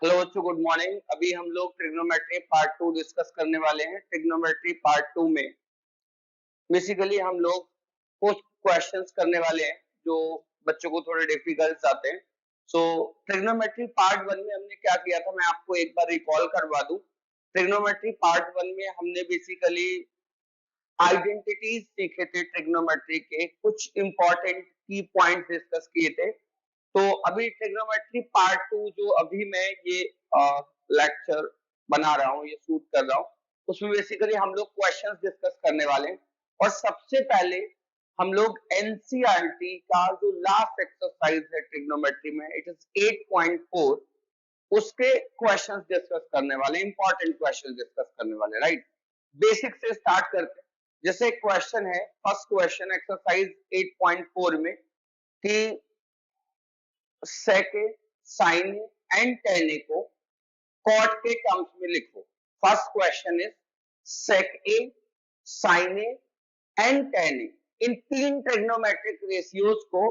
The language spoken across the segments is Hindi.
हेलो बच्चों, गुड मॉर्निंग। अभी हम लोग ट्रिग्नोमेट्री पार्ट 2 डिस्कस करने वाले हैं। ट्रिग्नोमेट्री पार्ट 2 में बेसिकली हम लोग कुछ क्वेश्चंस करने वाले हैं जो बच्चों को थोड़े डिफिकल्ट आते हैं। सो ट्रिग्नोमेट्री पार्ट 1 में हमने क्या किया था, मैं आपको एक बार रिकॉल करवा दूं। ट्रिग्नोमेट्री पार्ट 1 में हमने बेसिकली आइडेंटिटीज सीखे थे, ट्रिग्नोमेट्री के कुछ इंपॉर्टेंट की पॉइंट्स डिस्कस किए थे। तो अभी ट्रिग्नोमेट्री पार्ट 2 जो अभी मैं ये लेक्चर बना रहा हूँ, ये शूट कर रहा हूँ, उसमें बेसिकली हम लोग क्वेश्चंस डिस्कस करने वाले हैं। और सबसे पहले हम लोग एनसीईआरटी का जो लास्ट एक्सरसाइज है ट्रिग्नोमेट्री में, इट इज 8.4, उसके क्वेश्चंस डिस्कस करने वाले, इंपॉर्टेंट क्वेश्चंस डिस्कस करने वाले। राइट, बेसिक से स्टार्ट करते हैं। जैसे क्वेश्चन है, फर्स्ट क्वेश्चन एक्सरसाइज 8.4 में कि sec a, sin a and tan a को कॉट के टर्म्स में लिखो। First question is sec a, sin a and tan a, इन तीन ट्रिग्नोमेट्रिक रेशियोज को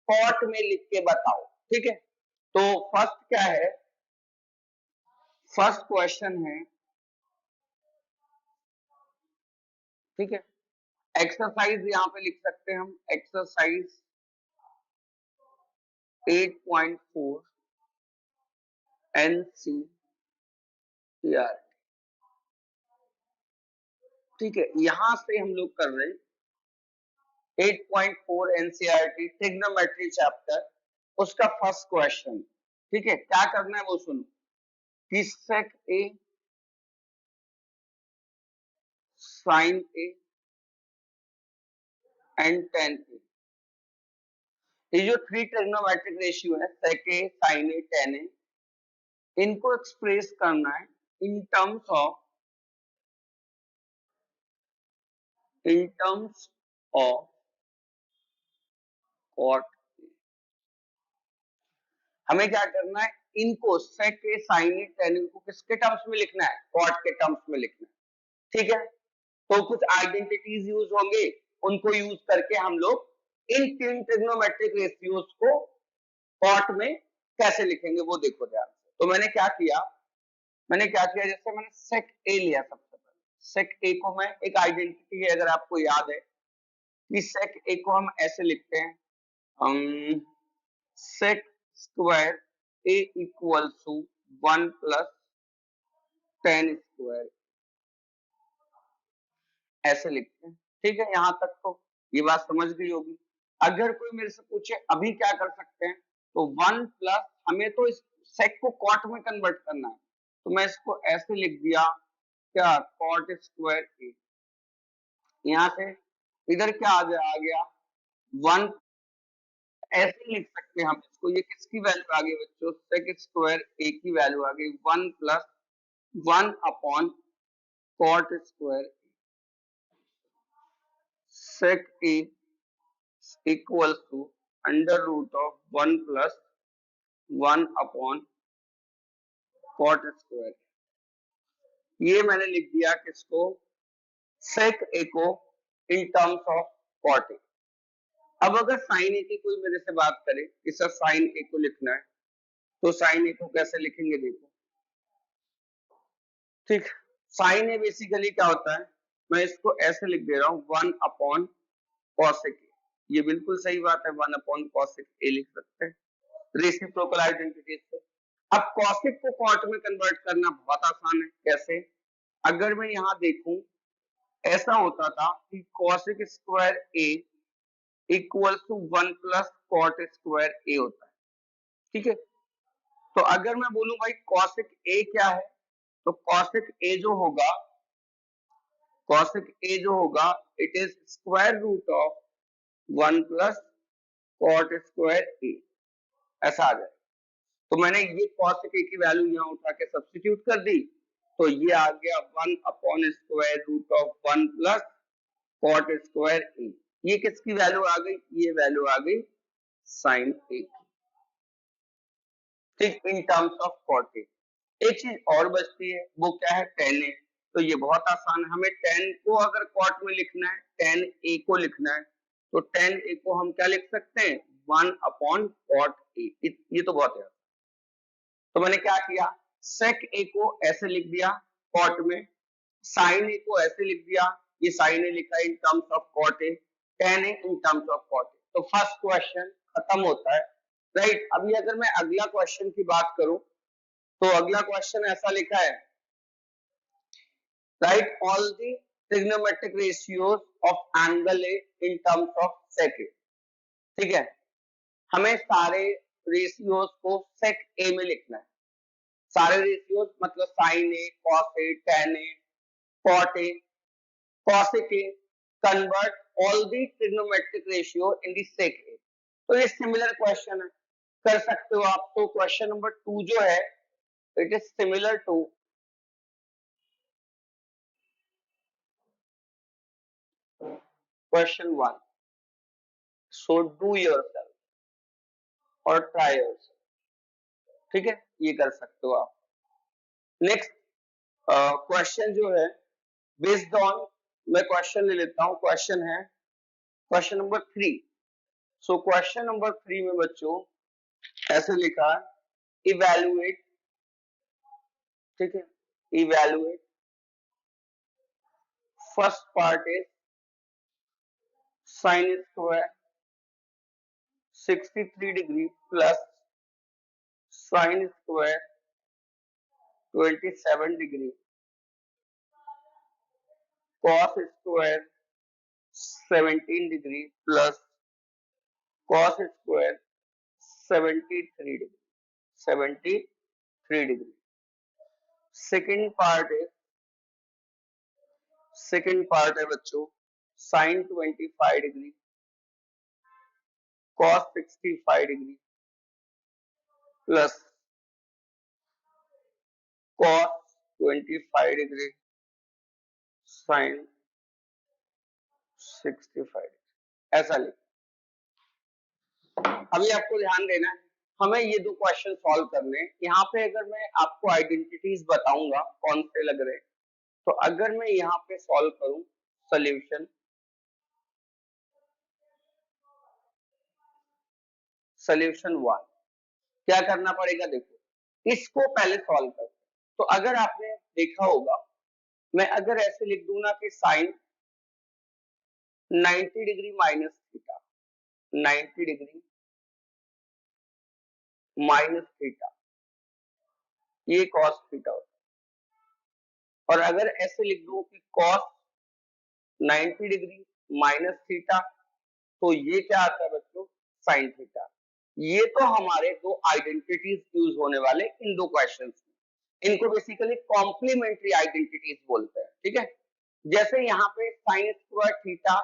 कॉट में लिख के बताओ। ठीक है, तो फर्स्ट क्या है, फर्स्ट क्वेश्चन है, ठीक है, एक्सरसाइज यहां पे लिख सकते हैं हम, एक्सरसाइज 8.4 एनसीईआरटी। ठीक है, यहां से हम लोग कर रहे हैं 8.4 एनसीईआरटी ट्रिग्नोमेट्री चैप्टर, उसका फर्स्ट क्वेश्चन। ठीक है, क्या करना है वो सुनो कि sec a, sin a and tan a, ये जो थ्री ट्रिग्नोमेट्रिक रेशियो है, sec a, sin a, tan a, इनको एक्सप्रेस करना है इन टर्म्स ऑफ कॉट। हमें क्या करना है, इनको sec a, sin a, tan a को किसके टर्म्स में लिखना है, कॉट के टर्म्स में लिखना है। ठीक है, तो कुछ आइडेंटिटीज यूज होंगे, उनको यूज करके हम लोग इन तीन ट्रिग्नोमेट्रिक रेशियोज को कॉट में कैसे लिखेंगे वो देखो ध्यान से। तो मैंने क्या किया, जैसे मैंने sec a लिया। सबसे पहले sec a को मैं, एक आइडेंटिटी है अगर आपको याद है कि sec a को हम ऐसे लिखते हैं, sec square a equal to 1 plus tan square, ऐसे लिखते हैं। ठीक है, यहां तक तो ये बात समझ गई होगी। अगर कोई मेरे से पूछे अभी क्या कर सकते हैं, तो 1 प्लस, हमें तो इस सेक को कॉट में कन्वर्ट करना है, तो मैं इसको ऐसे लिख दिया, क्या, कॉट स्क्वायर ए। यहां से इधर क्या आ गया 1, ऐसे लिख सकते हैं हम इसको। ये किसकी वैल्यू आ गई बच्चों, सेक स्क्वायर ए की वैल्यू आ गई 1 plus 1 upon cot square sec a equals to under root of 1 plus 1 upon cot square. ये मैंने लिख दिया किसको, sec a को in terms of cot a। अब अगर sin a की कोई मेरे से बात करे कि सर sin a को लिखना है, तो sin a को कैसे लिखेंगे देखो। ठीक, sin a बेसिकली क्या होता है, मैं इसको ऐसे लिख दे रहा हूं 1 अपॉन cosec a। ये बिल्कुल सही बात है, 1 अपॉन cosec a लिख सकते हैं रेसिप्रोकल आइडेंटिटी से। अब cosec को कॉट में कन्वर्ट करना बहुत आसान है। कैसे, अगर मैं यहां देखूं, ऐसा होता था कि cosec square a equal to 1 plus cot square a होता है। ठीक है, तो अगर मैं बोलूं भाई cosec a क्या है, तो cosec a जो होगा, it is square root of 1 plus cot square a, ऐसा आ जाए। तो मैंने ये cosec a की वैल्यू यहाँ उठा के सब्स्टिट्यूट कर दी, तो ये आ गया 1 upon square root of 1 plus cot square a। ये किसकी वैल्यू आ गई, ये वैल्यू आ गई साइन a की। ठीक, in terms of cot a। एक चीज और बचती है, वो क्या है, tan a। तो ये बहुत आसान है, हमें tan को अगर कॉट में लिखना है, tan a को लिखना है, तो tan a को हम क्या लिख सकते हैं, 1 अपॉन कॉट a। ये तो बहुत है। तो मैंने क्या किया, sec a को ऐसे लिख दिया cot में, sin a को ऐसे लिख दिया, ये sin a लिखा इन terms of cot a, tan a in terms of cot a। तो फर्स्ट क्वेश्चन खत्म होता है, राइट। अभी अगर मैं अगला क्वेश्चन की बात करूं तो अगला क्वेश्चन ऐसा लिखा है, right all the trigonometric ratios of angle A in terms of sec a। ठीक है, हमें सारे रेशियोज को sec a में लिखना है। सारे रेशियोज मतलब sin a, cos a, tan a, cot a, cosec a, convert all the trigonometric ratio in the sec a। तो ये सिमिलर क्वेश्चन है, कर सकते हो आप। तो क्वेश्चन नंबर 2 जो है it is similar to question 1। So do yourself और ट्राई योरसेल्फ। ठीक है, ये कर सकते हो आप। नेक्स्ट क्वेश्चन जो है बेस्ड ऑन, मैं क्वेश्चन ले लेता हूं। क्वेश्चन है question number 3। So question number 3 में बच्चों ऐसे लिखा है, इवैल्यूएट, ठीक है, evaluate first part is sine square 63 degree plus sine square 27 degree cos square 17 degree plus cos square 73 degree. Second part है बच्चों sine 25 degree cos 65 degree plus cos 25 degree sine 65 degree. ऐसा लिख। अभी आपको ध्यान देना है, हमें ये दो क्वेश्चन सॉल्व करने हैं। यहाँ पे अगर मैं आपको आइडेंटिटीज बताऊंगा कौन से लग रहे हैं, तो अगर मैं यहाँ पे सॉल्व करूं सॉल्यूशन, सॉल्यूशन 1 क्या करना पड़ेगा, देखो इसको पहले सॉल्व करते हैं। तो अगर आपने देखा होगा, मैं अगर ऐसे लिख दूं ना कि sine 90 degree minus theta, 90 degree minus theta, ये कॉस थीटा होता है। और अगर ऐसे लिख दूं कि कॉस 90 डिग्री माइनस थीटा, तो ये क्या आता है बच्चों, साइन थीटा। ये तो हमारे दो आइडेंटिटीज यूज होने वाले इन दो क्वेश्चंस में। इनको बेसिकली कॉम्प्लीमेंट्री आइडेंटिटीज बोलते हैं। ठीक है, जैसे यहाँ पे sine square theta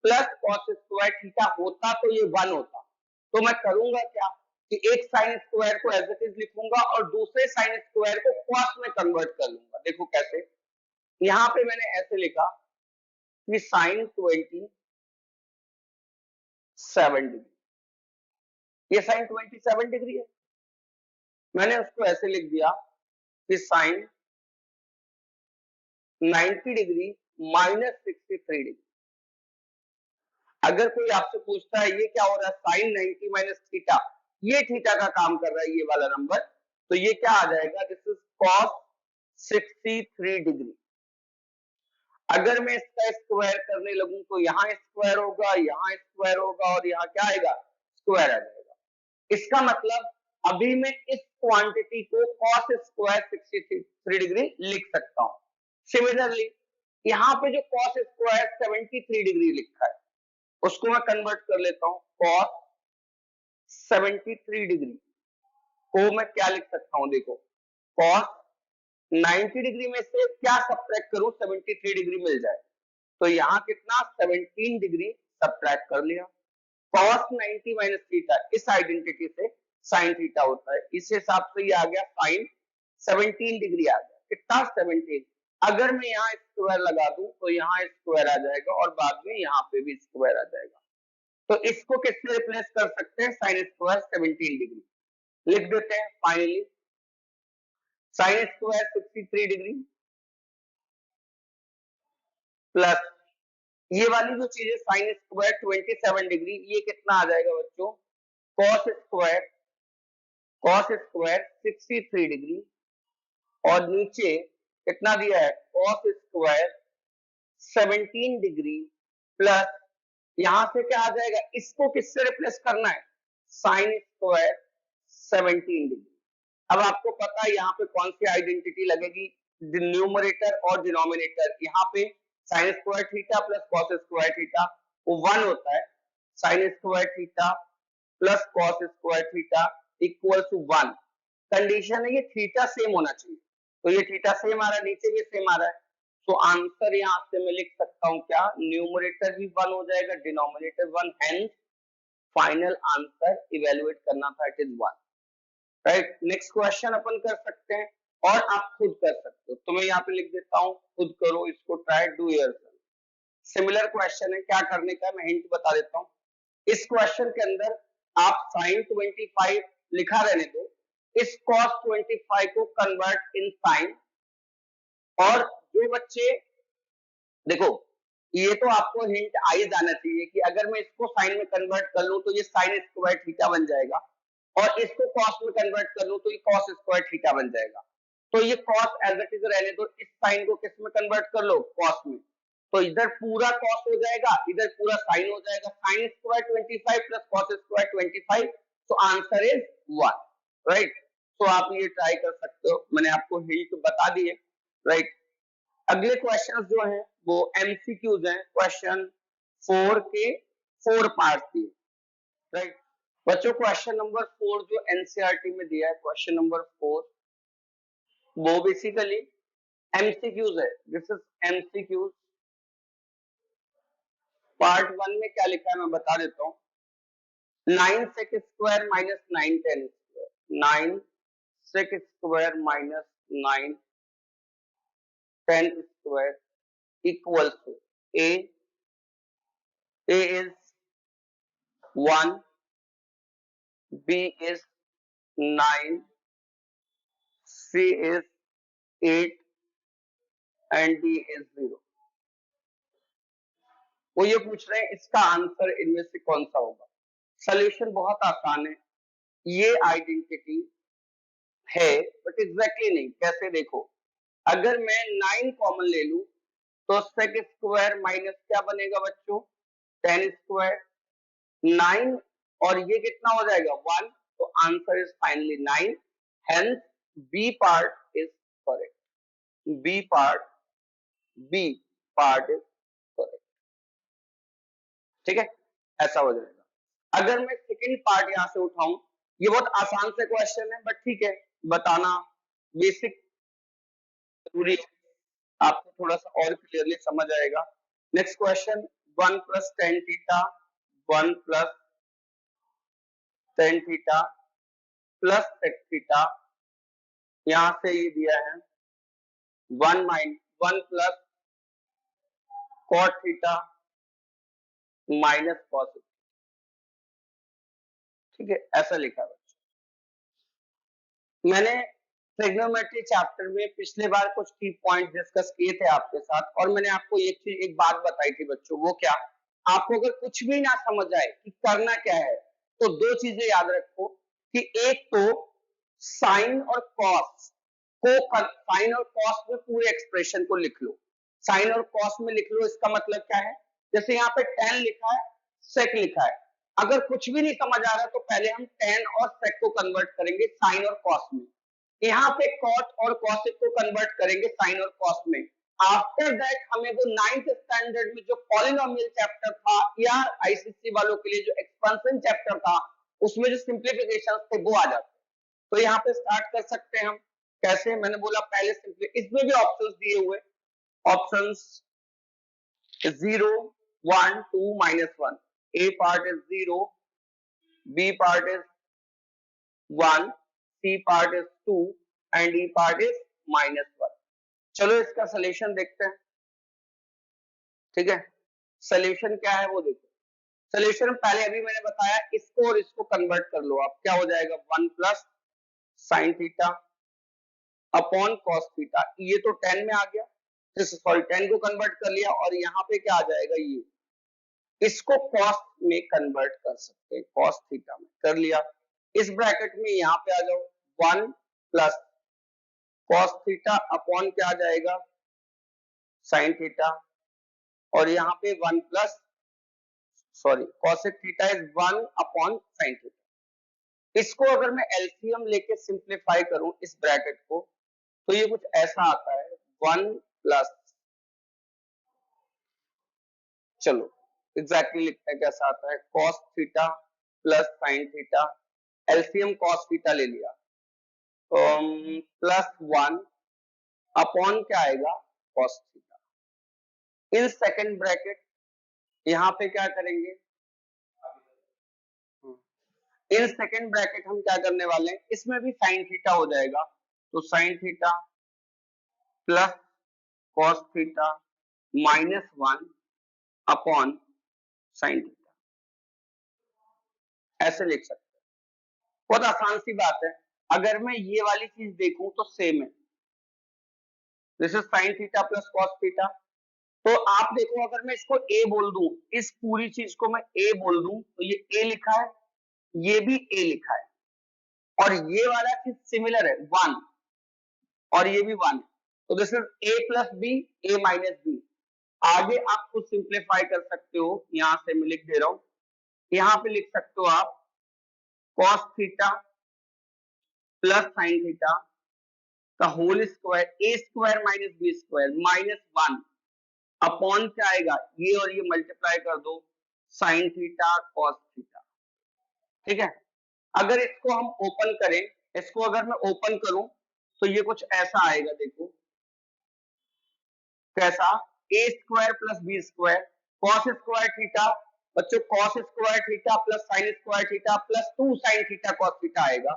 plus cos square theta होता तो ये 1 होता, तो मैं करूंगा क्या कि एक साइन स्क्वायर को एज इट इज लिखूंगा और दूसरे साइन स्क्वायर को कॉस में कन्वर्ट कर लूंगा। देखो कैसे, यहाँ पे मैंने ऐसे लिखा कि साइन 27 डिग्री, ये साइन 27 डिग्री है, मैंने उसको ऐसे लिख दिया कि साइन 90 डिग्री माइनस 63 डिग्री। अगर कोई आपसे पूछता है ये क्या हो रहा है, साइन 90 माइनस थीटा, ये थीटा का काम कर रहा है ये वाला नंबर, तो ये क्या आ जाएगा, दिस इज कॉस 63 डिग्री। अगर मैं इसका स्क्वायर करने लगूं तो यहाँ स्क्वायर होगा, यहाँ स्क्वायर होगा और यहाँ क्या आएगा, स्क्वायर आ जाएगा। इसका मतलब अभी मैं इस क्वांटिटी को कॉस स्क्वायर 63 डिग्री लिख सकता हूं। सिमिलरली यहाँ पे जो कॉस स्क्वायर 73 डिग्री लिखा है उसको मैं कन्वर्ट कर लेता हूं, कॉस 73 डिग्री को मैं क्या लिख सकता हूं, देखो कॉस 90 डिग्री में से क्या सब्ट्रैक्ट करूं, 73 डिग्री मिल जाए, तो यहाँ कितना 17 डिग्री सब्ट्रैक्ट कर लिया। कॉस 90 माइनस थीटा, इस आइडेंटिटी से साइन थीटा होता है, इस हिसाब से ये आ गया साइन 17 डिग्री आ गया, कितना 17। अगर मैं यहाँ स्क्वायर लगा दूं तो यहाँ स्क्वायर आ जाएगा और बाद में यहाँ पे भी स्क्वायर आ जाएगा। तो इसको किससे रिप्लेस कर सकते हैं, साइन स्क्वायर 17 डिग्री लिख देते हैं। Finally sign square 63 degree plus ये वाली जो चीज है साइन स्क्वायर 27 डिग्री, ये कितना आ जाएगा बच्चों, cos square cos square 63 degree और नीचे कितना दिया है कॉस स्क्वायर 17 डिग्री प्लस यहां से क्या आ जाएगा, इसको किससे रिप्लेस करना है, साइन स्क्वायर 17 डिग्री। अब आपको पता है यहाँ पे कौन सी आइडेंटिटी लगेगी, न्यूमरेटर और डिनोमिनेटर। यहाँ पे sine square theta plus cos square theta वो 1 होता है, sine square theta plus cos square theta equal to 1। Condition है ये थीटा सेम होना चाहिए, तो ये थीटा सेम आ रहा है, नीचे भी सेम आ रहा है, तो आंसर यहाँ से मैं लिख सकता हूँ क्या, न्यूमरेटर भी 1 हो जाएगा, denominator 1, hence final answer evaluate करना था it is 1। Right, next question अपन कर सकते हैं और आप खुद कर सकते हो, तो मैं यहाँ पे लिख देता हूँ खुद करो इसको, try do yourself. Similar question है, क्या करने का है मैं हिंट बता देता हूँ। इस क्वेश्चन के अंदर आप sin 25 लिखा रहने दो, इस cos 25 को कन्वर्ट इन साइन, और जो बच्चे देखो ये तो आपको हिंट आ ही जाना चाहिए कि अगर मैं इसको साइन में कन्वर्ट कर लूं तो ये साइन स्क्वायर थीटा बन जाएगा, और इसको कॉस में कन्वर्ट कर लूं तो ये कॉस स्क्वायर थीटा बन जाएगा। तो ये कॉस एज इट इज रहने दो, इस साइन को किस में कन्वर्ट कर लो, कॉस में, तो इधर पूरा कॉस हो जाएगा, इधर पूरा साइन हो जाएगा, sine square 25 plus cos square 25, तो आंसर इज 1। राइट, तो आप ये ट्राई कर सकते हो, मैंने आपको हिंट बता दिए। राइट, अगले क्वेश्चंस जो हैं वो एमसीक्यूज हैं, क्वेश्चन 4 के 4 पार्ट दिए। राइट बच्चों, क्वेश्चन नंबर 4 जो एनसीईआरटी में दिया है, क्वेश्चन नंबर 4 वो बेसिकली एमसीक्यूज है। This is MCQs. पार्ट 1 में क्या लिखा है मैं बता देता हूँ, 9 sec square minus 9 10 square, 9 sec square minus 9 10 square equals to A is 1, B is 9, C is 8 and D is 0। वो ये पूछ रहे हैं इसका आंसर इनमें से कौन सा होगा। सॉल्यूशन बहुत आसान है, ये आइडेंटिटी है बट एग्जैक्टली नहीं। कैसे देखो, अगर मैं 9 कॉमन ले लूं तो सेक स्क्वायर माइनस क्या बनेगा बच्चों, 10 स्क्वायर, 9 और ये कितना हो जाएगा 1, तो answer is finally 9, hence B part is correct, B part is correct. ठीक है, ऐसा हो जाएगा। अगर मैं सेकंड पार्ट यहां से उठाऊं, ये बहुत आसान से क्वेश्चन है बट ठीक है, बताना बेसिक जरूरी है, आपको थोड़ा सा और क्लियरली समझ आएगा। Next question, 1 plus tan theta 1 plus tan theta plus sec theta, यहां से ये दिया है 1 plus cot theta minus cos. ठीक है, ऐसा लिखा है। मैंने ट्रिग्नोमेट्री चैप्टर में पिछले बार कुछ की पॉइंट डिस्कस किए थे आपके साथ, और मैंने आपको एक बात बताई थी बच्चों, वो क्या, आपको अगर कुछ भी ना समझ आए कि करना क्या है तो दो चीजें याद रखो कि एक तो साइन और कॉस साइन और कॉस में पूरे एक्सप्रेशन को लिख लो, साइन और कॉस में लिख लो। इसका मतलब क्या है, जैसे यहाँ पे tan लिखा है, sec लिखा है, अगर कुछ भी नहीं समझ आ रहा तो पहले हम tan और sec को कन्वर्ट करेंगे साइन और कॉस में, यहाँ पे cot और cosec को कन्वर्ट करेंगे साइन और कॉस में। आफ्टर दैट हमें वो 9th स्टैंडर्ड में जो पॉलिनोमियल चैप्टर था या आईसीएसई वालों के लिए जो एक्सपेंशन चैप्टर था उसमें जो सिंप्लीफिकेशन थे वो आ जाते। तो यहाँ पे स्टार्ट कर सकते हैं हम। कैसे, मैंने बोला पहले सिंपली, इसमें भी ऑप्शंस दिए हुए, options 0 1 2 -1, A part is 0, B part is 1, C part is 2 and D part is -1। चलो इसका सॉल्यूशन देखते हैं। ठीक है, सॉल्यूशन क्या है वो देखो। सॉल्यूशन पहले अभी मैंने बताया, इसको और इसको कन्वर्ट कर लो आप, क्या हो जाएगा 1 plus sine theta upon cos theta, ये तो 10 में आ गया, सॉरी 10 को कन्वर्ट कर लिया, और यहाँ पे क्या आ जाएगा, ये इसको कॉस में कन्वर्ट कर सकते हैं, कॉस थीटा में कर लिया, इस ब्रैकेट में यहाँ पे आ जाओ 1 प्लस कॉस थीटा अपॉन क्या आ जाएगा साइन थीटा, और यहाँ पे 1 plus sorry cosec theta is 1 upon sine theta. इसको अगर मैं एलसीएम लेके सिंप्लीफाई करूं इस ब्रैकेट को तो ये कुछ ऐसा आता है 1 प्लस, चलो एग्जैक्टली लिखते हैं कैसा आता है, cos theta plus sine theta, LCM cos theta ले लिया तो प्लस 1 अपॉन क्या आएगा cos theta. In second bracket यहाँ पे क्या करेंगे, इन सेकंड ब्रैकेट हम क्या करने वाले हैं, इसमें भी साइन थीटा हो जाएगा तो sine theta plus cos theta minus 1 upon sine theta, ऐसे लिख सकते हैं। बहुत आसान सी बात है। अगर मैं ये वाली चीज देखूं तो सेम है, this is sine theta plus cos theta. तो आप देखो अगर मैं इसको ए बोल दूं, इस पूरी चीज को मैं ए बोल दूं तो ये ए लिखा है, ये भी ए लिखा है, और ये वाला चीज सिमिलर है 1 और ये भी 1, तो this is A plus B A minus B. आगे आप कुछ सिंप्लीफाई कर सकते हो, यहां से मैं लिख दे रहा हूं, यहां पे लिख सकते हो आप cos theta plus sine theta का whole square a square minus B square minus 1 upon क्या आएगा, ये और ये मल्टीप्लाई कर दो साइन थीटा कॉस थीटा। ठीक है, अगर इसको हम ओपन करें, इसको अगर मैं ओपन करूं तो ये कुछ ऐसा आएगा, देखो कैसा, a square plus b square cos square theta, बच्चों cos square theta plus sine square theta plus 2 sine theta cos theta आएगा,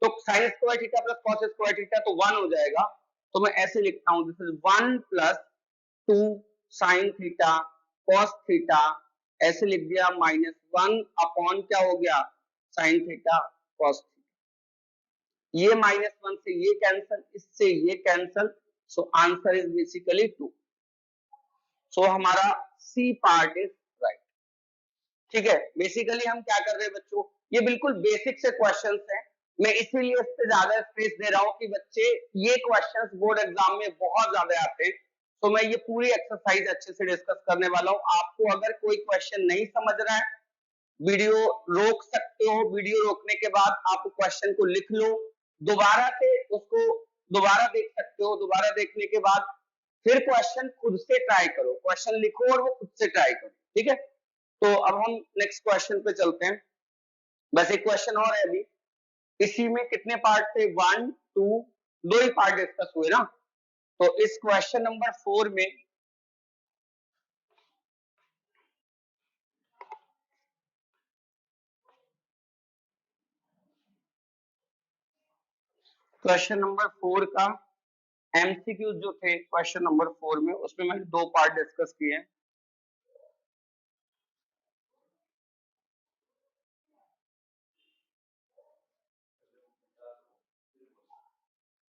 तो sine square theta plus cos square theta तो 1 हो जाएगा, तो मैं ऐसे लिखता हूं this is 1 plus 2 sine theta cos theta, ऐसे लिख दिया माइनस 1 अपॉन क्या हो गया साइन थीटा कॉस थीटा। ये माइनस 1 से ये कैंसिल, इससे ये cancel, so answer is basically 2। सो हमारा सी पार्ट इज राइट। ठीक है, बेसिकली हम क्या कर रहे हैं बच्चों, ये बिल्कुल बेसिक से क्वेश्चंस हैं, मैं इसीलिए इस पे ज्यादा स्पेस दे रहा हूं कि बच्चे ये क्वेश्चंस बोर्ड एग्जाम में बहुत ज्यादा आते हैं, तो मैं ये पूरी एक्सरसाइज अच्छे से डिस्कस करने वाला हूं। आपको अगर कोई क्वेश्चन नहीं समझ रहा है, वीडियो रोक सकते हो, वीडियो रोकने के बाद आप क्वेश्चन को लिख लो, दोबारा से उसको दोबारा देख सकते हो, दोबारा देखने के बाद फिर क्वेश्चन खुद से ट्राई करो, क्वेश्चन लिखो और वो खुद से ट्राई करो। ठीक है, तो अब हम नेक्स्ट क्वेश्चन पे चलते हैं। बस एक क्वेश्चन और है अभी, इसी में कितने पार्ट थे, 1 2 दो ही पार्ट डिस्कस हुए ना, तो इस क्वेश्चन नंबर 4 में क्वेश्चन नंबर 4 का एमसीक्यू जो थे क्वेश्चन नंबर 4 में, उसमें मैंने 2 पार्ट डिस्कस किए हैं।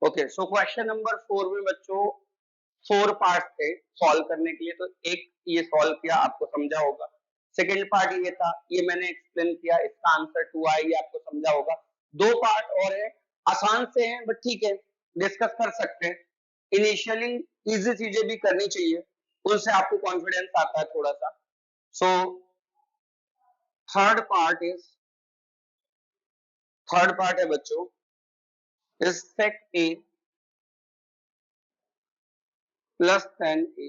ओके, सो क्वेश्चन नंबर 4 में बच्चों 4 पार्ट थे सॉल्व करने के लिए, तो एक ये सॉल्व किया, आपको समझा होगा। सेकेंड पार्ट ये था, ये मैंने एक्सप्लेन किया, इसका आंसर 2 आया, ये आपको समझा होगा। 2 पार्ट और है, आसान से हैं बट ठीक है डिस्कस कर सकते हैं। इनिशियली इजी चीजें भी करनी चाहिए, उनसे आपको कॉन्फिडेंस आता है थोड़ा सा। सो थर्ड पार्ट है बच्चों is sec a plus tan a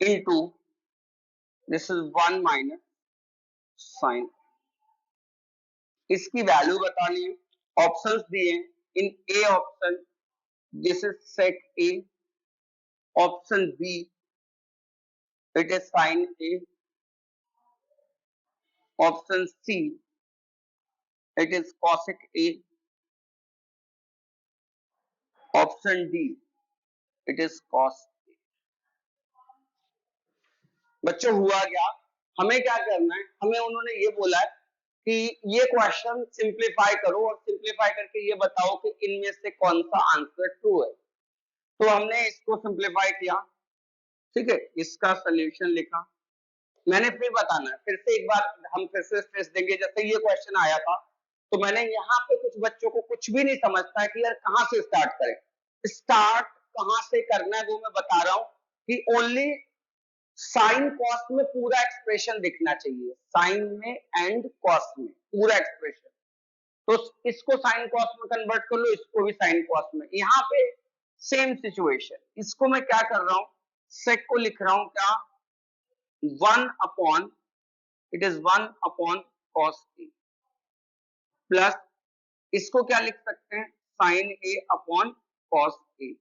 into this is 1 minus sin। इसकी वैल्यू बतानी है, ऑप्शंस दिए हैं, in A option this is sec a, option B it is sin a, option C it is cosec a, option D it is cos a। बच्चों हुआ क्या, हमें क्या करना है, हमें उन्होंने ये बोला है कि ये क्वेश्चन सिंप्लीफाई करो और सिंप्लीफाई करके ये बताओ कि इनमें से कौन सा आंसर ट्रू है। तो हमने इसको सिंप्लीफाई किया, ठीक है, इसका सॉल्यूशन लिखा, मैंने फिर बताना है, फिर से एक बार हम फिर से स्ट्रेस देंगे। जैसे ये क्वेश्चन आया था तो मैंने यहाँ पे कुछ बच्चों को कुछ भी नहीं समझता है कि यार कहाँ से स्टार्ट करें, स्टार्ट कहाँ से करना है वो मैं बता रहा हूँ कि ओनली साइन कॉस में पूरा एक्सप्रेशन दिखना चाहिए, साइन में एंड कॉस में पूरा एक्सप्रेशन। तो इसको साइन कॉस में कन्वर्ट कर लो, इसको भी साइन कॉस में। यहाँ पे सेम सिचुएशन, इसको मैं क्या कर रहा हूं, सेक को लिख रहा हूं क्या, 1 upon, it is 1 upon cos a, plus इसको क्या लिख सकते हैं, साइन ए अपॉन कॉस ए।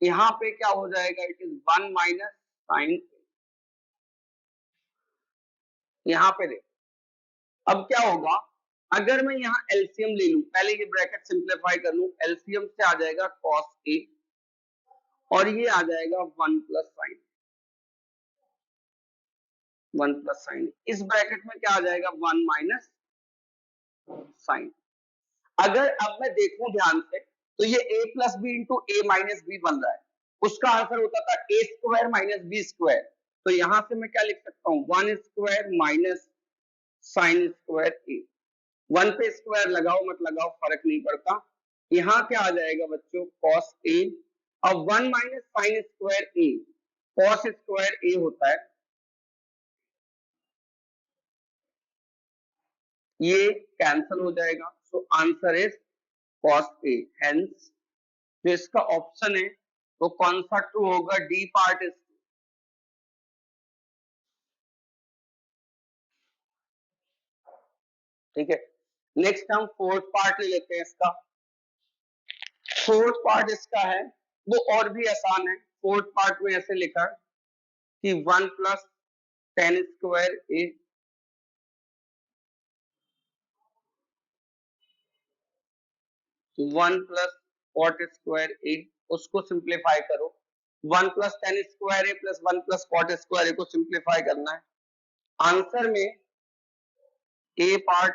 यहां पे क्या हो जाएगा, इट इज 1 माइनस साइन ए। यहां पे देखो अब क्या होगा, अगर मैं यहाँ एलसीएम ले लूं, पहले ये ब्रैकेट सिंप्लीफाई कर लूं, एलसीएम से आ जाएगा कॉस ए और ये आ जाएगा 1 प्लस साइन। इस ब्रैकेट में क्या आ जाएगा, 1 माइनस साइन। अगर अब मैं देखूं ध्यान से तो ये a plus B into A minus B बन रहा है, उसका आंसर होता था A square minus B square. तो यहां से मैं क्या लिख सकता हूं, 1 square minus sine square A. 1 पे स्क्वायर लगाओ मत लगाओ फर्क नहीं पड़ता। यहाँ क्या आ जाएगा बच्चों, कॉस ए। अब 1 माइनस साइन स्क्वायर ए, कॉस स्क्वायर ए होता है, ये कैंसिल हो जाएगा। So answer is cos A. Hence जो इसका ऑप्शन है वो कौन सा ट्रू होगा, डी पार्ट इज। ठीक है, नेक्स्ट हम फोर्थ पार्ट ले लेते हैं इसका। फोर्थ पार्ट इसका है वो और भी आसान है। फोर्थ पार्ट में ऐसे लिखा कि 1 plus tan square A, 1 plus cot square ए, उसको सिंप्लीफाई करो। 1 प्लस टेन स्क्वायर ए प्लस 1 प्लस कॉट स्क्वायर ए को सिंप्लीफाई करना है। आंसर में ए पार्ट,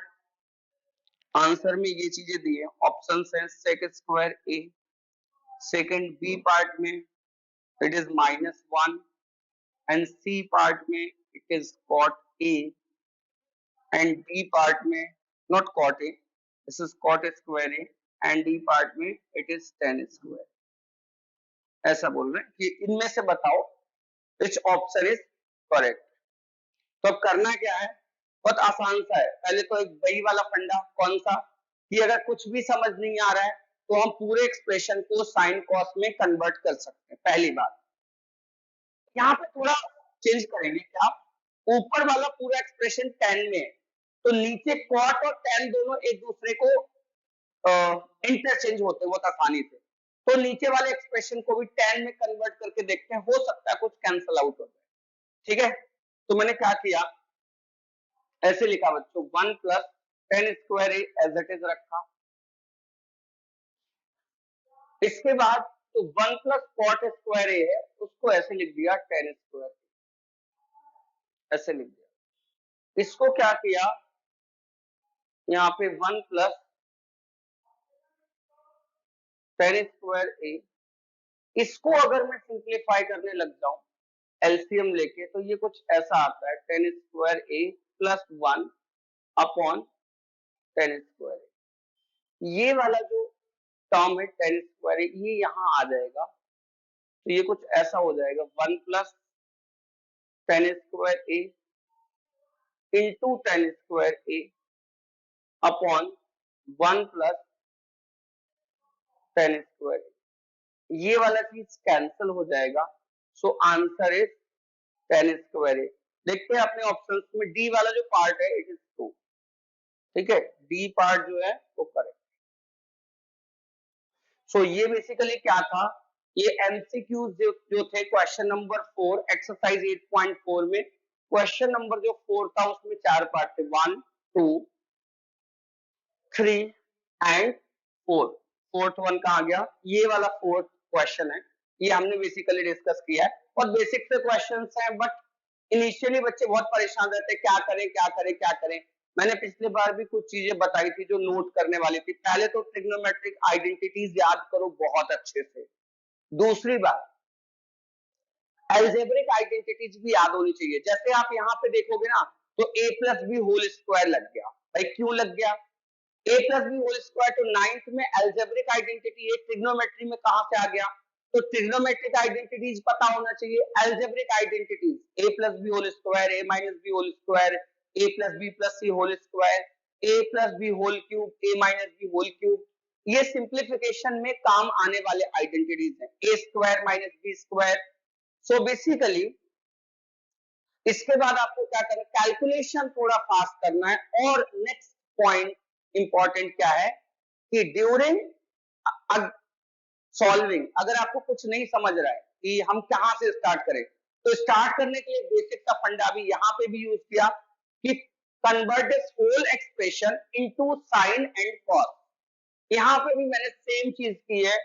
आंसर में ये चीजें दी है, ऑप्शन है sec square a. Second B part में it is -1 and C part में it is cot a and D part में not cot a, this is cot square a and D part में इट इज टेन स्क्वायर। ऐसा बोल रहे हैं कि इनमें से बताओ विच ऑप्शन इज करेक्ट। तो अब करना क्या है, बहुत आसान सा है। पहले तो एक वही वाला फंडा, कौन सा, कि अगर कुछ भी समझ नहीं आ रहा है तो हम पूरे एक्सप्रेशन को साइन कॉस में कन्वर्ट कर सकते हैं। पहली बात, यहाँ पे थोड़ा चेंज करेंगे क्या, ऊपर वाला पूरा एक्सप्रेशन टेन में है तो नीचे कॉट और टेन दोनों एक दूसरे को इंटरचेंज होते हैं बहुत आसानी से। तो नीचे वाले एक्सप्रेशन को भी टेन में कन्वर्ट करके देखते हैं, हो सकता है कुछ कैंसल आउट हो जाए। ठीक है, तो मैंने क्या किया, ऐसे लिखा बच्चों, 1 plus tan square A as it is रखा। इसके बाद तो 1 प्लस कॉट स्क्वायर ए है, उसको ऐसे लिख दिया टेन स्क्वायर, ऐसे लिख दिया। इसको क्या किया, यहाँ पे 1 प्लस टेन स्क्वायर ए, इसको अगर मैं सिंप्लीफाई करने लग जाऊं एलसीएम लेके तो ये कुछ ऐसा आता है, ten square A plus 1 upon ten square a. ये वाला जो टर्म है टेन स्क्वायर ए, ये यहां आ जाएगा तो ये कुछ ऐसा हो जाएगा, 1 plus tan square a into tan square a upon 1 plus tan square a. ये वाला चीज कैंसिल हो जाएगा। So answer is tan square a. देखते हैं अपने ऑप्शंस में डी वाला जो पार्ट है इट इज ट्रू। ठीक है, डी पार्ट जो है वो करेक्ट। सो ये बेसिकली क्या था, ये एमसीक्यूज जो थे क्वेश्चन नंबर 4 एक्सरसाइज 8.4 में। क्वेश्चन नंबर जो 4 था उसमें 4 पार्ट थे, 1 2 3 एंड 4। फोर्थ वन कहाँ गया, ये वाला फोर्थ क्वेश्चन है, ये हमने बेसिकली डिस्कस किया है। और बेसिक से क्वेश्चन है बट इनिशियली बच्चे बहुत परेशान रहते हैं, क्या करें क्या करें क्या करें। मैंने पिछले बार भी कुछ चीजें बताई थी जो नोट करने वाली थी। पहले तो ट्रिग्नोमेट्रिक आइडेंटिटीज याद करो बहुत अच्छे से। दूसरी बात, एल्जेब्रिक आइडेंटिटीज भी याद होनी चाहिए। जैसे आप यहाँ पे देखोगे ना तो a plus B whole square लग गया। भाई क्यों लग गया? a plus B whole square तो नाइन्थ में एल्जेब्रिक आइडेंटिटी है, ट्रिग्नोमेट्री में कहां से आ गया? तो ट्रिग्नोमेट्रिक आइडेंटिटीज पता होना चाहिए। Algebraic identities a plus B whole square, a minus B whole square, a plus B plus C whole square, a plus B whole cube, a minus B whole cube, ये सिंप्लीफिकेशन में काम आने वाले आइडेंटिटीज हैं। a square minus B square. So basically इसके बाद आपको क्या करना है? कैलकुलेशन थोड़ा फास्ट करना है। और नेक्स्ट पॉइंट इंपॉर्टेंट क्या है कि ड्यूरिंग सॉल्विंग अगर आपको कुछ नहीं समझ रहा है कि हम कहां से स्टार्ट करें, तो स्टार्ट करने के लिए बेसिक का फंडा भी यहां पे भी यूज किया कि convert this whole expression into sine and cos. यहां पे भी मैंने सेम चीज की है।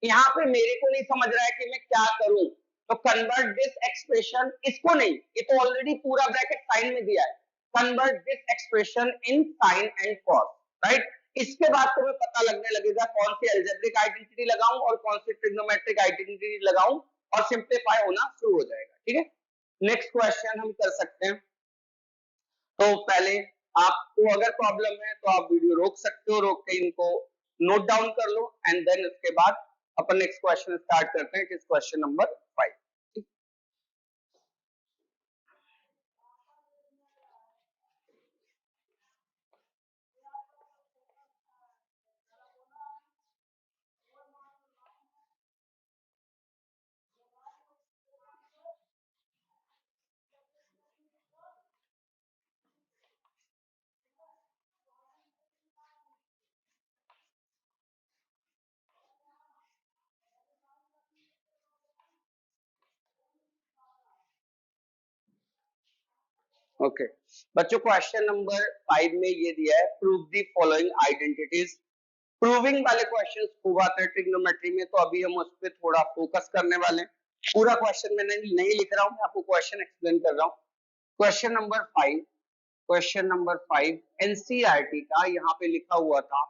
यहां पे मेरे को नहीं समझ रहा है कि मैं क्या करूं, तो कन्वर्ट दिस एक्सप्रेशन, इसको नहीं, ये तो ऑलरेडी पूरा ब्रैकेट साइन में दिया है। Convert this expression in sine and cos, right. इसके बाद तुम्हें पता लगने लगेगा कौन सी अलजेब्रिक आइडेंटिटी लगाऊं और कौन सी ट्रिग्नोमेट्रिक आइडेंटिटी लगाऊं, और सिंप्लीफाई होना शुरू हो जाएगा। ठीक है, नेक्स्ट क्वेश्चन हम कर सकते हैं। तो पहले आपको अगर प्रॉब्लम है तो आप वीडियो रोक सकते हो, रोक के इनको नोट डाउन कर लो, एंड देन उसके बाद अपन नेक्स्ट क्वेश्चन स्टार्ट करते हैं। It is question number 5। Okay बच्चों, क्वेश्चन नंबर 5 में ये दिया है, prove the following identities. Proving वाले क्वेश्चन खूब आते हैं ट्रिग्नोमेट्री में, तो अभी हम उस पर थोड़ा फोकस करने वाले हैं। पूरा क्वेश्चन मैं नहीं लिख रहा हूं, मैं आपको क्वेश्चन एक्सप्लेन कर रहा हूं। Question number 5, question number 5 NCERT का यहाँ पे लिखा हुआ था।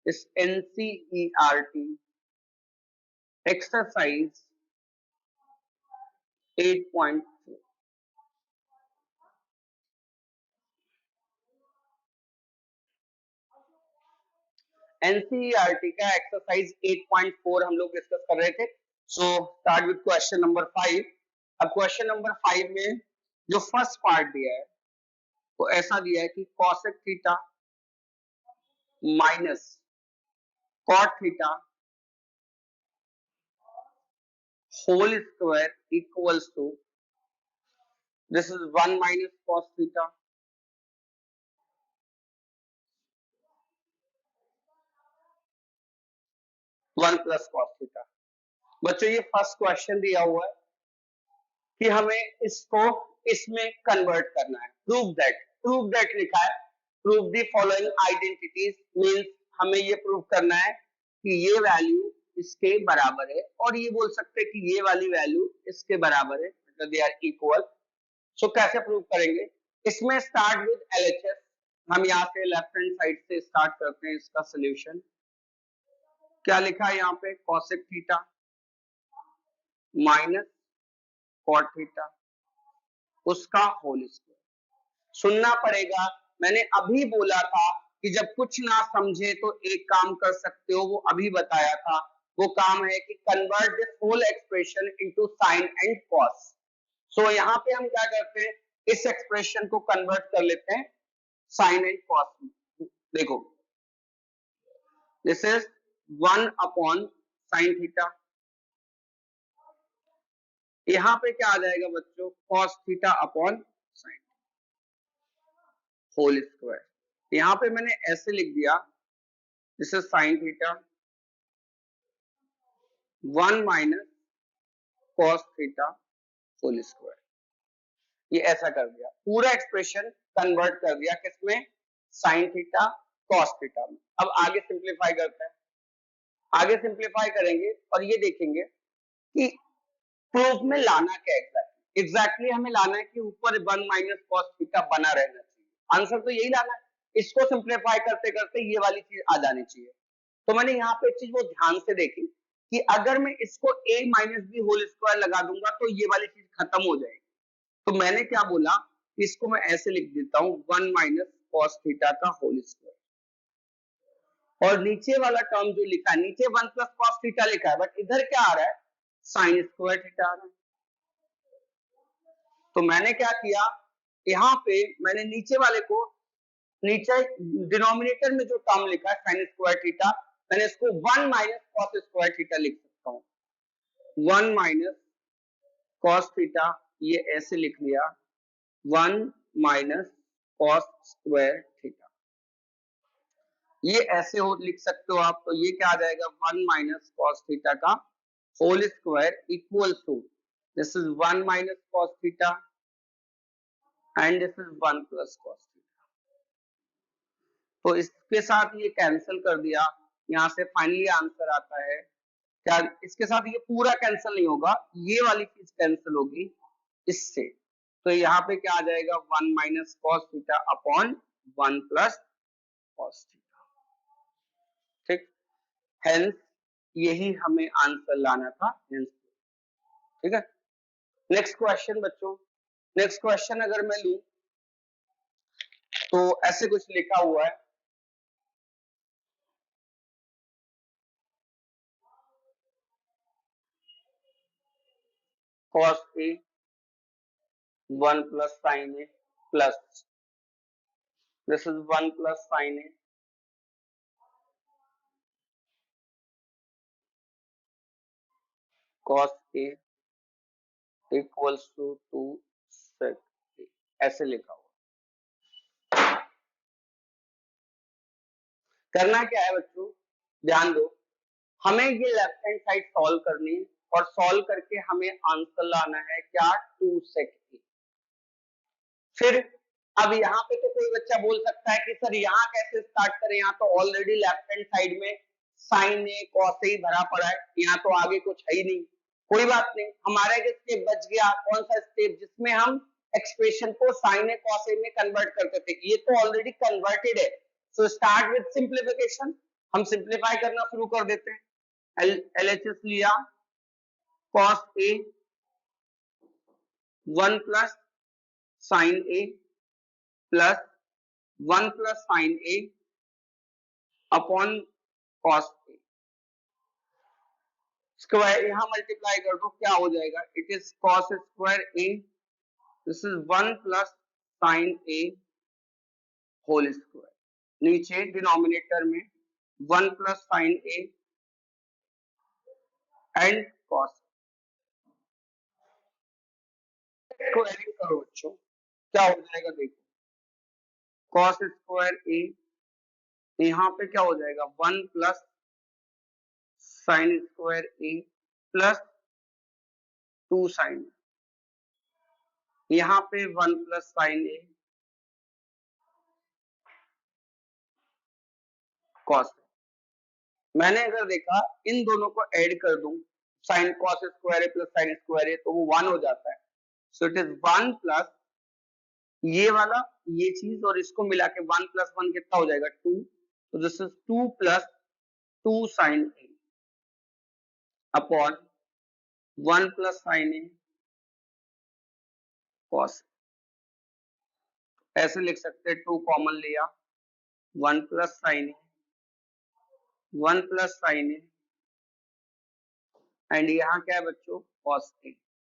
इस एनसीईआरटी एक्सरसाइज 8. एनसीईआरटी का एक्सरसाइज 8.4 हम लोग डिस्कस कर रहे थे। सो स्टार्ट विद क्वेश्चन नंबर 5। अब क्वेश्चन नंबर 5 में जो फर्स्ट पार्ट दिया है वो ऐसा दिया है कि cosec theta minus cot theta whole square equals to, this is 1 minus cos theta 1 plus cos theta. बच्चों ये फर्स्ट क्वेश्चन दिया हुआ है कि हमें इसको इसमें कन्वर्ट करना है। प्रूव दैट लिखा है। Prove the following identities means हमें ये प्रूव करना है कि ये वैल्यू इसके बराबर है, और ये बोल सकते हैं कि ये वाली वैल्यू इसके बराबर है, मतलब दे आर इक्वल। सो कैसे प्रूव करेंगे? इसमें स्टार्ट विद एलएचएस। हम यहाँ से लेफ्ट हैंड साइड से स्टार्ट करते हैं इसका सोल्यूशन। क्या लिखा है यहाँ पे? cosec theta minus cot theta उसका होल स्क्वायर। सुनना पड़ेगा, मैंने अभी बोला था कि जब कुछ ना समझे तो एक काम कर सकते हो, वो अभी बताया था। वो काम है कि convert this whole expression into sine and cos. So यहाँ पे हम क्या करते हैं, इस एक्सप्रेशन को कन्वर्ट कर लेते हैं साइन एंड कॉस में। देखो this is 1 upon sine theta, यहां पे क्या आ जाएगा बच्चों? cos theta upon sine whole square. यहां पे मैंने ऐसे लिख दिया, this is sine theta 1 minus cos theta whole square. ये ऐसा कर दिया, पूरा एक्सप्रेशन कन्वर्ट कर दिया किसमें? साइन थीटा cos थीटा में। अब आगे सिंप्लीफाई करते हैं। आगे सिंप्लीफाई करेंगे और ये देखेंगे कि प्रूफ में लाना क्या एग्जैक्टली हमें लाना है कि ऊपर 1 माइनस cos थीटा बना रहना चाहिए। आंसर तो यही लाना है। इसको सिंप्लीफाई करते करते ये वाली चीज आ जानी चाहिए। तो मैंने यहाँ पे चीज वो ध्यान से देखी कि अगर मैं इसको a minus B whole square लगा दूंगा तो ये वाली चीज खत्म हो जाएगी। तो मैंने क्या बोला, इसको मैं ऐसे लिख देता हूं 1 माइनस कॉस थीटा का होल स्क्वायर, और नीचे वाला टर्म जो लिखा है, नीचे 1 प्लस कॉस थीटा लिखा है, बट इधर क्या आ रहा है, साइन स्क्वायर थीटा आ रहा है। तो मैंने क्या किया, यहाँ पे मैंने नीचे वाले को, नीचे डिनोमिनेटर में जो टर्म लिखा है साइन स्क्वायर थीटा, मैंने इसको 1 माइनस कॉस स्क्वायर थीटा लिख सकता हूँ। 1 माइनस कॉस थीटा ये ऐसे लिख लिया, 1 माइनस कॉस स्क्वायर थीटा, ये ऐसे हो लिख सकते हो आप। तो ये क्या आ जाएगा, 1 माइनस कॉस थीटा का whole square equal to, this is 1 minus cos theta and this is 1 plus cos theta. तो इसके साथ ये कैंसिल कर दिया, यहां से फाइनली आंसर आता है क्या, इसके साथ ये पूरा कैंसिल नहीं होगा, ये वाली चीज कैंसिल होगी इससे। तो यहाँ पे क्या आ जाएगा, 1 minus cos theta upon 1 plus cos theta. ठीक, हेंस यही हमें आंसर लाना था, हेंस। ठीक है, नेक्स्ट क्वेश्चन बच्चों। नेक्स्ट क्वेश्चन अगर मैं लूं तो ऐसे कुछ लिखा हुआ है, cos a 1 plus sin a plus, this is 1 plus sin a cos a equals to 2 sec a, ऐसे लिखा हुआ। करना क्या है बच्चों, ध्यान दो, हमें ये लेफ्ट हैंड साइड सॉल्व करनी है, और सॉल्व करके हमें आंसर लाना है क्या, 2 sec a। फिर अब यहाँ पे तो कोई बच्चा बोल सकता है कि सर यहाँ कैसे स्टार्ट करें, यहाँ तो ऑलरेडी लेफ्ट हैंड साइड में साइन ए कॉस ए भरा पड़ा है, यहाँ तो आगे कुछ है ही नहीं। कोई बात नहीं, हमारा एक स्टेप बच गया, कौन सा स्टेप, जिसमें हम एक्सप्रेशन को साइन ए कॉस ए में कन्वर्ट करते थे, ये तो ऑलरेडी कन्वर्टेड है। सो स्टार्ट विद सिंप्लीफिकेशन, हम सिंप्लीफाई करना शुरू कर देते हैं। एलएचएस लिया, cos a 1 plus sine a plus 1 plus sine a upon cos a, square यहां मल्टीप्लाई कर दो, क्या हो जाएगा, it is cos square a, this is 1 plus sine a whole square, नीचे डिनोमिनेटर में 1 plus sine a and cos. Squaring करो बच्चों, क्या हो जाएगा देखो, कॉस स्क्वायर ए, यहाँ पे क्या हो जाएगा, 1 प्लस साइन स्क्वायर ए प्लस 2 साइन, यहाँ पे 1 प्लस साइन ए कॉस। मैंने अगर देखा इन दोनों को ऐड कर दूं, साइन कॉस स्क्वायर ए प्लस साइन स्क्वायर ए, तो वो 1 हो जाता है। सो इट इज 1 प्लस ये वाला ये चीज, और इसको मिला के 1 प्लस 1 कितना हो जाएगा, 2। तो this is 2 plus 2 sine a upon 1 plus sine a cos. ऐसे लिख सकते हैं, 2 कॉमन लिया, 1 plus sine a, 1 plus sine a and यहाँ क्या है बच्चों, कॉस ए,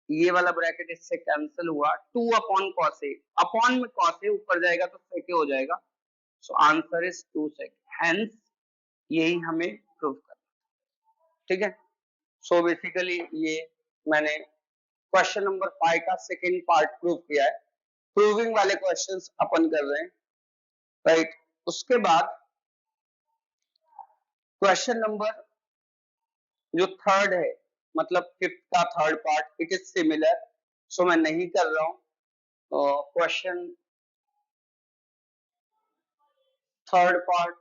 ये वाला ब्रैकेट इससे कैंसिल हुआ, 2 अपॉन कॉस ए, अपॉन में कॉस ए ऊपर जाएगा तो सेक हो जाएगा। So answer is 2 sec, hence यही हमें प्रूव करना। ठीक है, सो बेसिकली ये मैंने क्वेश्चन नंबर 5 का सेकेंड पार्ट प्रूव किया है। प्रूविंग वाले क्वेश्चंस अपन कर रहे हैं, राइट। उसके बाद क्वेश्चन नंबर जो थर्ड है, मतलब फिफ्थ का third part, it is similar, so मैं नहीं कर रहा हूं। Question third part,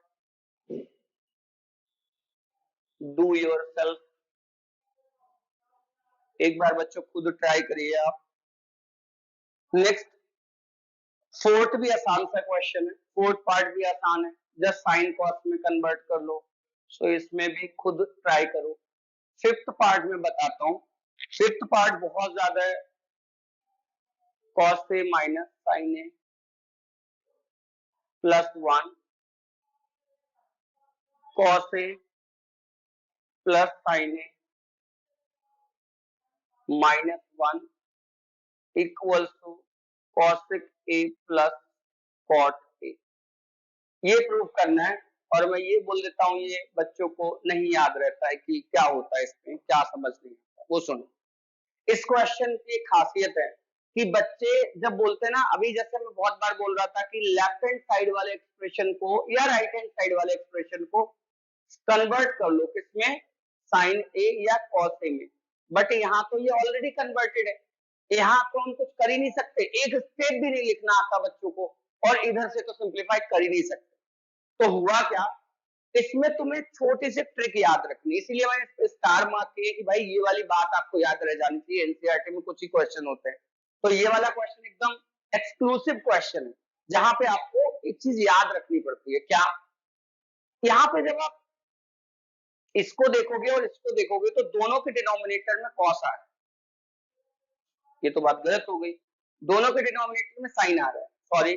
do yourself, एक बार बच्चों खुद ट्राई करिए आप। नेक्स्ट फोर्थ भी आसान सा क्वेश्चन है, फोर्थ पार्ट भी आसान है, जस्ट साइन कॉस में कन्वर्ट कर लो। सो इसमें भी खुद ट्राई करो। फिफ्थ पार्ट में बताता हूं। फिफ्थ पार्ट बहुत ज्यादा है। Cos a minus sine a plus one, cos a plus sine a minus one equals to cosec a plus cot a. ये प्रूव करना है। और मैं ये बोल देता हूँ, ये बच्चों को नहीं याद रहता है कि क्या होता है इसमें, क्या समझ नहीं आता। वो सुनो, इस क्वेश्चन की एक खासियत है कि बच्चे जब बोलते हैं ना, अभी जैसे मैं बहुत बार बोल रहा था कि लेफ्ट हैंड साइड वाले एक्सप्रेशन को या राइट हैंड साइड वाले एक्सप्रेशन को कन्वर्ट कर लो किसमें, साइन ए या कॉस ए में। बट यहाँ तो ये ऑलरेडी कन्वर्टेड है, यहाँ तो हम कुछ कर ही नहीं सकते, एक स्टेप भी नहीं लिखना आता बच्चों को, और इधर से तो सिंप्लीफाई कर ही नहीं सकते। तो हुआ क्या, इसमें तुम्हें छोटी सी ट्रिक याद रखनी, इसीलिए मैंने स्टार मार्क किए कि भाई ये वाली बात आपको याद रह जानी चाहिए, एनसीईआरटी में कुछ ही क्वेश्चन होते हैं। तो ये वाला क्वेश्चन एकदम एक्सक्लूसिव क्वेश्चन है, जहां पे आपको एक चीज याद रखनी पड़ती है। क्या, यहाँ पे जब आप इसको देखोगे और इसको देखोगे तो दोनों के डिनोमिनेटर में कॉस आ रहा है, ये तो बात गलत हो गई। दोनों के डिनोमिनेटर में साइन आ रहा है, सॉरी,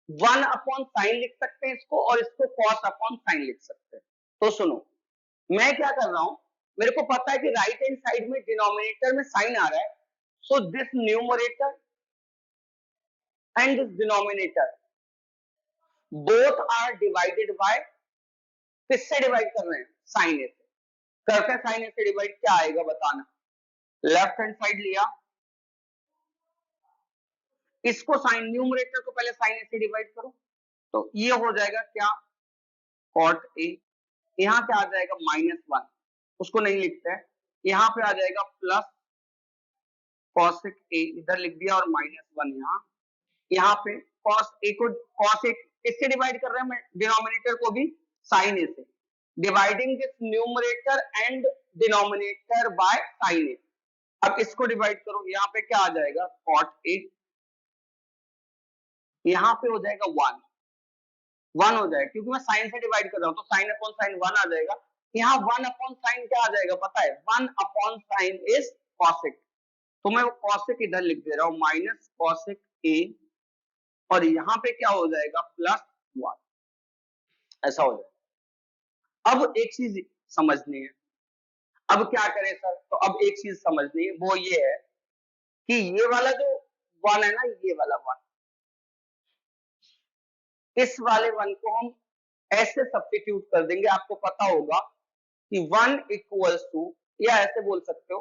वन अपॉन साइन लिख सकते हैं इसको, और इसको कॉस अपॉन साइन लिख सकते हैं। तो सुनो, मैं क्या कर रहा हूं, मेरे को पता है कि राइट हैंड साइड में डिनोमिनेटर में साइन आ रहा है, so this numerator and this denominator both are divided by, किससे डिवाइड कर रहे हैं, साइन ए से। करके साइन ए से डिवाइड क्या आएगा बताना। लेफ्ट हैंड साइड लिया, इसको साइन, न्यूमरेटर को पहले साइन ए से डिवाइड करो, तो ये हो जाएगा क्या, कॉट ए। यहां पे आ जाएगा माइनस वन, उसको नहीं लिखते हैं, यहां पे आ जाएगा प्लस कॉसेक ए, इधर लिख दिया, और माइनस वन यहाँ पे कॉस ए को, कॉस ए किससे डिवाइड कर रहे हैं, मैं डिनोमिनेटर को भी साइन ए से, dividing this numerator and denominator by sine a. अब इसको डिवाइड करो, यहाँ पे क्या आ जाएगा, कॉट ए, यहाँ पे हो जाएगा वन, वन हो जाएगा क्योंकि मैं साइन से डिवाइड कर रहा हूं, तो साइन अपॉन साइन वन आ जाएगा। यहाँ वन अपॉन साइन क्या आ जाएगा पता है, one upon sine is cosec, तो मैं कॉसेक इधर लिख दे रहा हूं, माइनस कॉसेक ए, और यहाँ पे क्या हो जाएगा, प्लस वन, ऐसा हो जाएगा। अब एक चीज समझनी है, अब क्या करें सर, तो अब एक चीज समझनी है, वो ये है कि ये वाला जो वन है ना, ये वाला वन, इस वाले वन को हम ऐसे सब्स्टिट्यूट कर देंगे, आपको पता होगा कि वन इक्वल्स टू, या ऐसे बोल सकते हो,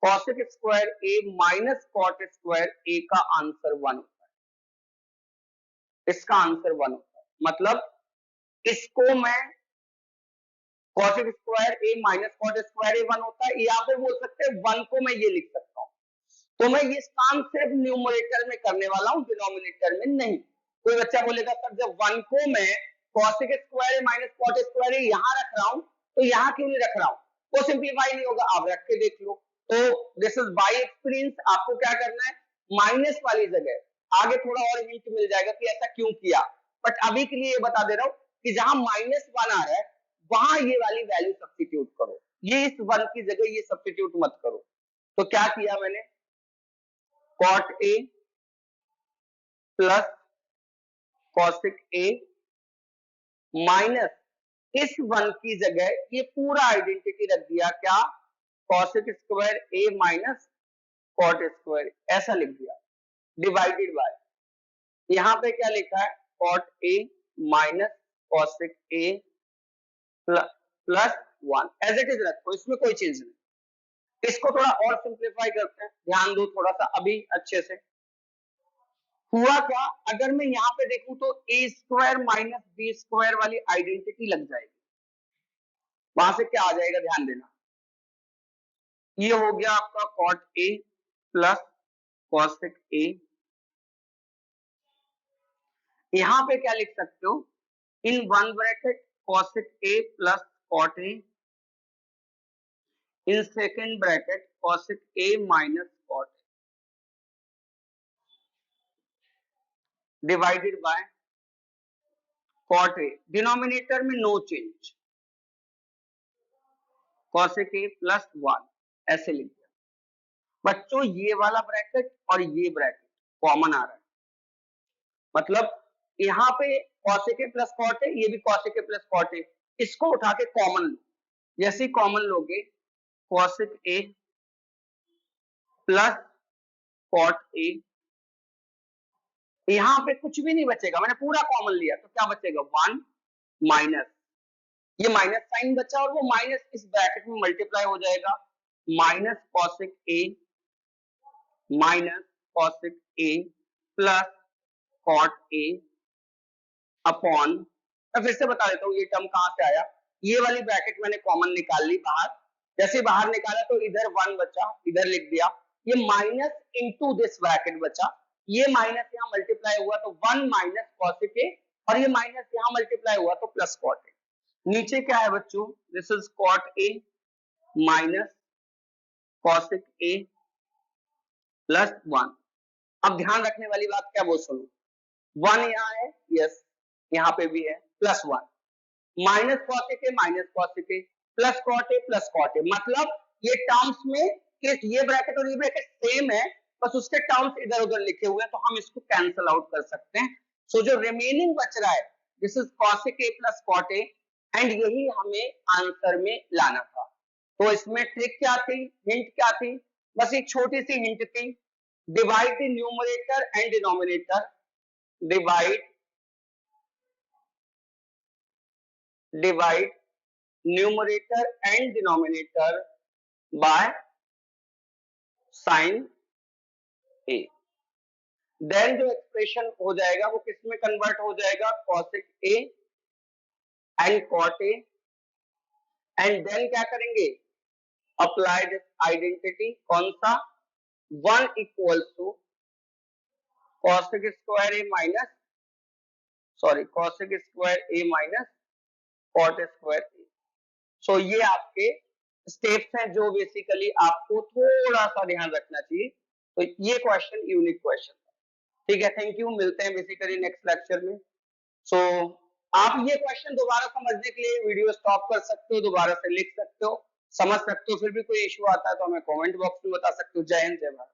cosec square a minus cot square ए का आंसर वन होता है, इसका आंसर वन होता है। मतलब इसको मैं cosec square a minus cot square A one होता है, या फिर बोल सकते हैं वन को मैं ये लिख सकता हूं। तो मैं ये काम सिर्फ न्यूमरेटर में करने वाला हूं, डिनोमिनेटर में नहीं। कोई बच्चा बोलेगा सर जब वन को मैं cosec square minus cot square यहां रख रहा हूं, तो यहां क्यों नहीं रख रहा हूं, वो सिंप्लीफाई नहीं होगा, आप रख के देख लो। तो दिस इज बाय एक्सपीरियंस, आपको क्या करना है, माइनस वाली जगह आगे थोड़ा और हिंट मिल जाएगा कि ऐसा क्यों किया, बट अभी के लिए ये बता दे रहा हूं कि जहां माइनस वन आ रहा है वहां ये वाली वैल्यू सब्स्टिट्यूट करो, ये इस वन की जगह ये सब्स्टिट्यूट मत करो। तो क्या किया मैंने, cot a plus cosec a minus इस वन की जगह ये पूरा आइडेंटिटी रख दिया, क्या, cosec square a minus cot square, ऐसा लिख दिया, डिवाइडेड बाय, यहां पे क्या लिखा है, cot a minus cosec a plus one, as it is रखो, इसमें कोई चेंज नहीं। इसको थोड़ा और सिंप्लीफाई करते हैं, ध्यान दो थोड़ा सा अभी अच्छे से। हुआ क्या, अगर मैं यहाँ पे देखूं तो ए स्क्वायर माइनस बी स्क्वायर वाली आइडेंटिटी लग जाएगी, वहां से क्या आ जाएगा, ध्यान देना, ये हो गया आपका cot a plus cosec a, यहां पे क्या लिख सकते हो, in one bracket cosec a plus cot a, in second bracket cosec a minus cot a, divided by cot a, denominator में no change, cosec a plus 1 ऐसे लिख दिया। बच्चों ये वाला ब्रैकेट और ये ब्रैकेट कॉमन आ रहा है, मतलब यहाँ पे cosec a plus cot a, ये भी cosec a plus cot a, इसको उठा के कॉमन लो। जैसे कॉमन लोगे cosec a plus cot a, यहाँ पे कुछ भी नहीं बचेगा, मैंने पूरा कॉमन लिया तो क्या बचेगा 1 माइनस, ये माइनस साइन बचा और वो माइनस इस ब्रैकेट में मल्टीप्लाई हो जाएगा, minus cosec a minus cosec a plus cot a upon, मैं फिर से बता देता हूँ ये टर्म कहां से आया। ये वाली ब्रैकेट मैंने कॉमन निकाल ली बाहर, जैसे बाहर निकाला तो इधर 1 बचा, इधर लिख दिया, ये माइनस इनटू दिस ब्रैकेट बचा, ये माइनस यहाँ मल्टीप्लाई हुआ तो 1 माइनस cosec a और ये माइनस यहाँ मल्टीप्लाई हुआ तो प्लस cot a। नीचे क्या है बच्चों, this is cot a minus cosec a plus 1। अब ध्यान रखने वाली बात क्या वो सुनो, 1 यहाँ है, यस यहाँ पे भी है, plus 1 minus cosec a minus cosec a plus cot a plus cot a, मतलब ये टर्म्स में ये ब्रैकेट और ये ब्रैकेट सेम है, बस उसके टर्म्स इधर उधर लिखे हुए हैं तो हम इसको कैंसिल आउट कर सकते हैं। सो जो रिमेनिंग बच रहा है this is cosec a plus cot a and यही हमें आंसर में लाना था। तो इसमें ट्रिक क्या थी, हिंट क्या थी, बस एक छोटी सी हिंट थी, divide the numerator and denominator, divide numerator and denominator by sin a, then जो एक्सप्रेशन हो जाएगा वो किस में कन्वर्ट हो जाएगा, cosec a and cot a, and then क्या करेंगे, अप्लाई दिस आइडेंटिटी, कौन सा, 1 equals to cosec square a minus, sorry cosec square a minus cot square a। सो ये आपके स्टेप्स हैं जो बेसिकली आपको थोड़ा सा ध्यान रखना चाहिए। तो ये क्वेश्चन यूनिक क्वेश्चन था, ठीक है। थैंक यू, मिलते हैं बेसिकली नेक्स्ट लेक्चर में। सो आप ये क्वेश्चन दोबारा समझने के लिए वीडियो स्टॉप कर सकते हो, दोबारा से लिख सकते हो, समझ सकते हो, फिर भी कोई इश्यू आता है तो हमें कमेंट बॉक्स में बता सकते हो। जय हिंद, जय भारत।